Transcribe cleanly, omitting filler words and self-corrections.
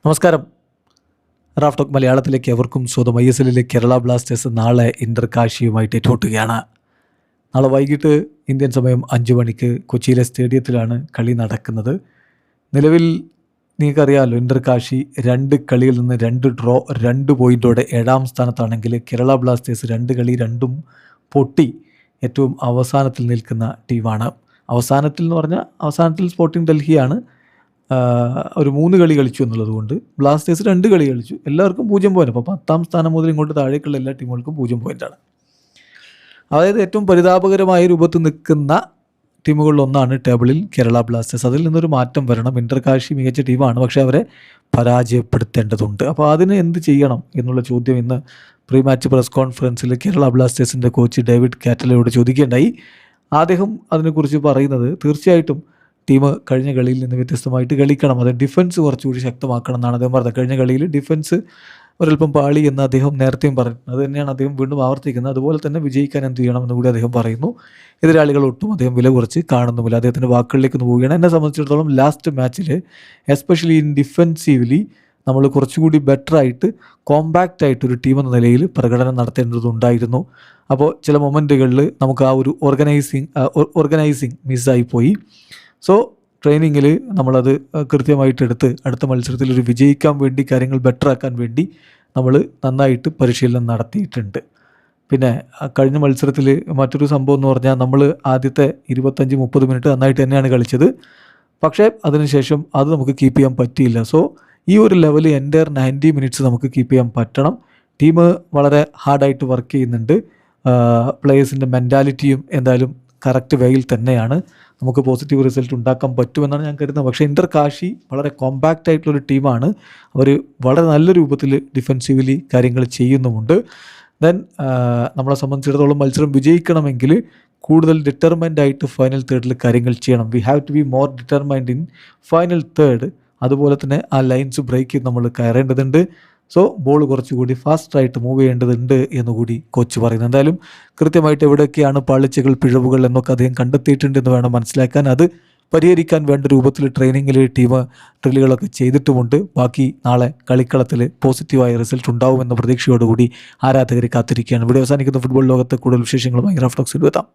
നമസ്കാരം. Raf talk മലയാളത്തിലേക്ക് എവർക്കും സ്വന്തം. ISL കേരള ബ്ലാസ്റ്റേഴ്സ് നാളെ ഇന്റർ കാശിയുമായിട്ട് ഏറ്റുമുട്ടുകയാണ്. നാളെ വൈകിട്ട് ഇന്ത്യൻ സമയം 5 മണിക്ക് കൊച്ചിയിലെ സ്റ്റേഡിയത്തിലാണ് കളി നടക്കുന്നത്. നിലവിൽ നിങ്ങൾക്കറിയാമല്ലോ, ഇന്റർ കാശി 2 കളിയിൽ നിന്ന് 2 ഡ്രോ, 2 പോയിൻറ്റോടെ 7ാം സ്ഥാനത്താണെങ്കിൽ കേരള ബ്ലാസ്റ്റേഴ്സ് 2 കളി 2ഉം പൊട്ടി ഏറ്റവും അവസാനത്തിൽ നിൽക്കുന്ന ടീമാണ്. അവസാനത്തിൽ എന്ന് പറഞ്ഞാൽ അവസാനത്തിൽ സ്പോർട്ടിംഗ് ഡൽഹിയാണ് ഒരു 3 കളി കളിച്ചു എന്നുള്ളത് കൊണ്ട് ബ്ലാസ്റ്റേഴ്സ് 2 കളി കളിച്ചു. എല്ലാവർക്കും 0 പോയിൻ്റ്. അപ്പോൾ 10ാം സ്ഥാനം മുതൽ ഇങ്ങോട്ട് താഴേക്കുള്ള എല്ലാ ടീമുകൾക്കും 0 പോയിൻ്റാണ്. അതായത് ഏറ്റവും പരിതാപകരമായ രൂപത്തിൽ നിൽക്കുന്ന ടീമുകളിലൊന്നാണ് ടേബിളിൽ കേരള ബ്ലാസ്റ്റേഴ്സ്. അതിൽ നിന്നൊരു മാറ്റം വരണം. ഇന്റർ കാശി മികച്ച ടീമാണ്, പക്ഷേ അവരെ പരാജയപ്പെടുത്തേണ്ടതുണ്ട്. അപ്പോൾ അതിന് എന്ത് ചെയ്യണം എന്നുള്ള ചോദ്യം ഇന്ന് പ്രീ മാച്ച് പ്രസ് കോൺഫറൻസിൽ കേരള ബ്ലാസ്റ്റേഴ്സിൻ്റെ കോച്ച് ഡേവിഡ് കാറ്റലയോട് ചോദിക്കേണ്ടായി. അദ്ദേഹം അതിനെക്കുറിച്ച് പറയുന്നത്, തീർച്ചയായിട്ടും ടീം കഴിഞ്ഞ കളിയിൽ നിന്ന് വ്യത്യസ്തമായിട്ട് കളിക്കണം, അത് ഡിഫൻസ് കുറച്ചുകൂടി ശക്തമാക്കണം എന്നാണ് അദ്ദേഹം പറഞ്ഞത്. കഴിഞ്ഞ കളിയിൽ ഡിഫൻസ് ഒരൽപ്പം പാളി എന്ന് അദ്ദേഹം നേരത്തെയും പറഞ്ഞു. അത് തന്നെയാണ് അദ്ദേഹം വീണ്ടും ആവർത്തിക്കുന്നത്. അതുപോലെ തന്നെ വിജയിക്കാൻ എന്ത് ചെയ്യണമെന്ന് കൂടി അദ്ദേഹം പറയുന്നു. എതിരാളികൾ ഒട്ടും അദ്ദേഹം വില കുറച്ച് കാണുന്നുമില്ല. അദ്ദേഹത്തിൻ്റെ വാക്കുകളിലേക്ക് ഒന്ന് പോവുകയാണ്. എന്നെ സംബന്ധിച്ചിടത്തോളം ലാസ്റ്റ് മാച്ചിൽ എസ്പെഷ്യലി ഇൻ ഡിഫെൻസീവ്ലി നമ്മൾ കുറച്ചുകൂടി ബെറ്ററായിട്ട് കോമ്പാക്റ്റ് ആയിട്ട് ഒരു ടീം എന്ന നിലയിൽ പ്രകടനം നടത്തേണ്ടതുണ്ടായിരുന്നു. അപ്പോൾ ചില മൊമെൻറ്റുകളിൽ നമുക്ക് ആ ഒരു ഓർഗനൈസിങ് മിസ്സായിപ്പോയി. സോ ട്രെയിനിങ്ങിൽ നമ്മളത് കൃത്യമായിട്ടെടുത്ത് അടുത്ത മത്സരത്തിൽ ഒരു വിജയിക്കാൻ വേണ്ടി, കാര്യങ്ങൾ ബെറ്ററാക്കാൻ വേണ്ടി നമ്മൾ നന്നായിട്ട് പരിശീലനം നടത്തിയിട്ടുണ്ട്. പിന്നെ കഴിഞ്ഞ മത്സരത്തിൽ മറ്റൊരു സംഭവം എന്ന് പറഞ്ഞാൽ, നമ്മൾ ആദ്യത്തെ 25-30 മിനിറ്റ് നന്നായിട്ട് തന്നെയാണ് കളിച്ചത്. പക്ഷേ അതിനുശേഷം അത് നമുക്ക് കീപ്പ് ചെയ്യാൻ പറ്റിയില്ല. സോ ഈ ഒരു ലെവൽ എൻ്റയർ 90 മിനിറ്റ്സ് നമുക്ക് കീപ്പ് ചെയ്യാൻ പറ്റണം. ടീം വളരെ ഹാർഡായിട്ട് വർക്ക് ചെയ്യുന്നുണ്ട്. പ്ലേയേഴ്സിൻ്റെ മെൻറ്റാലിറ്റിയും എന്തായാലും കറക്റ്റ് വേയിൽ തന്നെയാണ്. നമുക്ക് പോസിറ്റീവ് റിസൾട്ട് ഉണ്ടാക്കാൻ പറ്റുമെന്നാണ് ഞാൻ കരുതുന്നത്. പക്ഷേ ഇന്റർ കാശി വളരെ കോമ്പാക്റ്റ് ആയിട്ടുള്ളൊരു ടീമാണ്. അവർ വളരെ നല്ല രൂപത്തിൽ ഡിഫെൻസീവ്ലി കാര്യങ്ങൾ ചെയ്യുന്നുമുണ്ട്. ദെൻ നമ്മളെ സംബന്ധിച്ചിടത്തോളം മത്സരം വിജയിക്കണമെങ്കിൽ കൂടുതൽ ഡിറ്റർമൈൻഡ് ആയിട്ട് ഫൈനൽ തേർഡിൽ കാര്യങ്ങൾ ചെയ്യണം. We have to be more determined in final third. അതുപോലെ തന്നെ ആ ലൈൻസ് ബ്രേക്ക് ചെയ്ത് നമ്മൾ കയറേണ്ടതുണ്ട്. സോ ബോൾ കുറച്ചുകൂടി ഫാസ്റ്റായിട്ട് മൂവ് ചെയ്യേണ്ടതുണ്ട് എന്നുകൂടി കോച്ച് പറയുന്നു. എന്തായാലും കൃത്യമായിട്ട് എവിടെയൊക്കെയാണ് പാളിച്ചകൾ, പിഴവുകൾ എന്നൊക്കെ അദ്ദേഹം കണ്ടെത്തിയിട്ടുണ്ടെന്ന് വേണം മനസ്സിലാക്കാൻ. അത് പരിഹരിക്കാൻ വേണ്ട രൂപത്തിൽ ട്രെയിനിങ്ങിൽ ടീം ഡ്രില്ലുകളൊക്കെ ചെയ്തിട്ടുമുണ്ട്. ബാക്കി നാളെ കളിക്കളത്തിൽ പോസിറ്റീവായ റിസൾട്ട് ഉണ്ടാവുമെന്ന പ്രതീക്ഷയോടുകൂടി ആരാധകരെ കാത്തിരിക്കുകയാണ്. ഇവിടെ അവസാനിക്കുന്ന ഫുട്ബോൾ ലോകത്തെ കൂടുതൽ വിശേഷങ്ങളുമായി റാഫ് ടോക്സിൽ എത്താം.